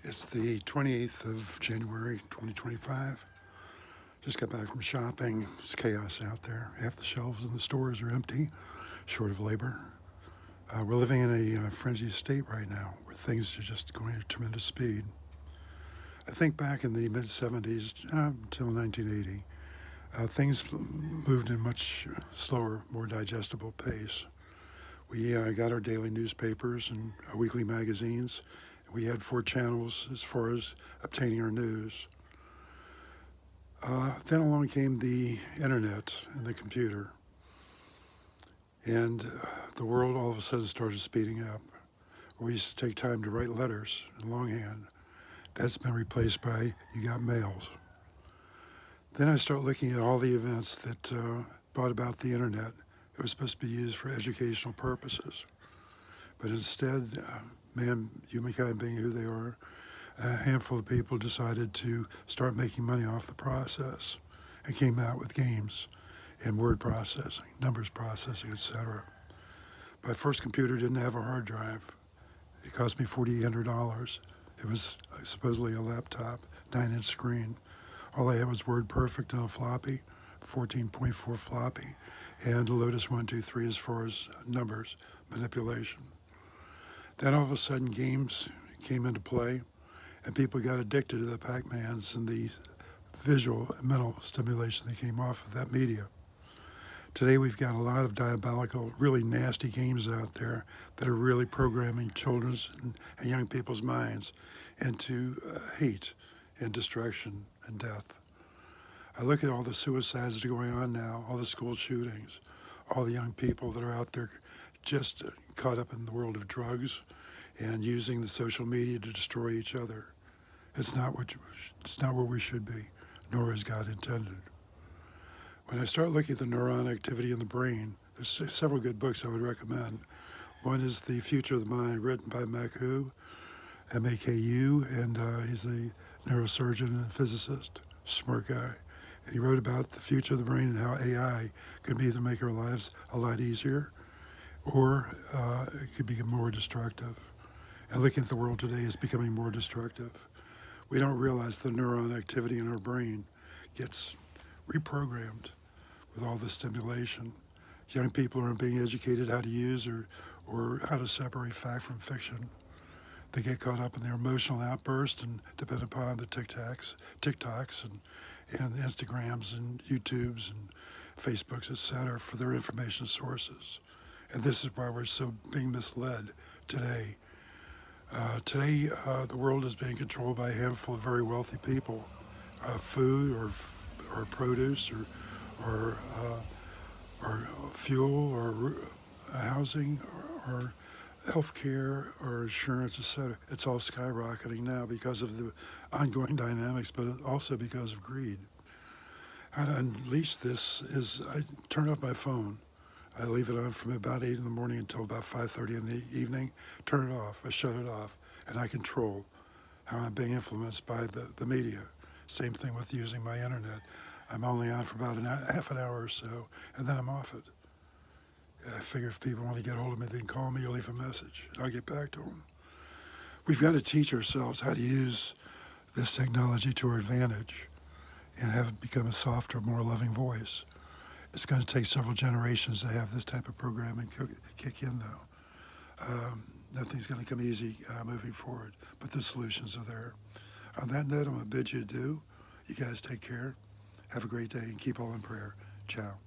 It's the 28th of January, 2025. Just got back from shopping. It's chaos out there. Half the shelves in the stores are empty, short of labor. We're living in a frenzied state right now where things are just going at tremendous speed. I think back in the mid-70s until 1980, things moved in much slower, more digestible pace. We got our daily newspapers and weekly magazines. We had 4 channels as far as obtaining our news. Then along came the internet and the computer. And the world all of a sudden started speeding up. We used to take time to write letters in longhand. That's been replaced by you got mails. Then I start looking at all the events that brought about the internet. It was supposed to be used for educational purposes. But instead, humankind being who they are, a handful of people decided to start making money off the process and came out with games and word processing, numbers processing, etc. My first computer didn't have a hard drive. It cost me $4,800. It was supposedly a laptop, 9-inch screen. All I had was WordPerfect on a floppy, 14.4 floppy, and a Lotus 123 as far as numbers manipulation. Then all of a sudden games came into play and people got addicted to the Pac-Mans and the visual and mental stimulation that came off of that media. Today we've got a lot of diabolical, really nasty games out there that are really programming children's and young people's minds into hate and destruction and death. I look at all the suicides that are going on now, all the school shootings, all the young people that are out there just caught up in the world of drugs and using the social media to destroy each other. It's not where we should be, nor is God intended. When I start looking at the neuron activity in the brain, there's several good books I would recommend. One is The Future of the Mind, written by Maku, M-A-K-U, and he's a neurosurgeon and physicist, smart guy. And he wrote about the future of the brain and how AI could either make our lives a lot easier or it could become more destructive. And looking at the world today is becoming more destructive. We don't realize the neuron activity in our brain gets reprogrammed with all the stimulation. Young people aren't being educated how to use or how to separate fact from fiction. They get caught up in their emotional outburst and depend upon the TikToks and Instagrams and YouTubes and Facebooks, etc., for their information sources. And this is why we're so being misled today. Today, the world is being controlled by a handful of very wealthy people. Food or produce or fuel or housing or healthcare or insurance, etc. It's all skyrocketing now because of the ongoing dynamics, but also because of greed. How to unleash this is I turn off my phone. I leave it on from about 8 in the morning until about 5:30 in the evening. Turn it off. I shut it off, and I control how I'm being influenced by the media. Same thing with using my internet. I'm only on for about half an hour or so, and then I'm off it. I figure if people want to get hold of me, they can call me or leave a message, and I'll get back to them. We've got to teach ourselves how to use this technology to our advantage and have it become a softer, more loving voice. It's going to take several generations to have this type of programming kick in, though. Nothing's going to come easy moving forward, but the solutions are there. On that note, I'm going to bid you adieu. You guys take care. Have a great day and keep all in prayer. Ciao.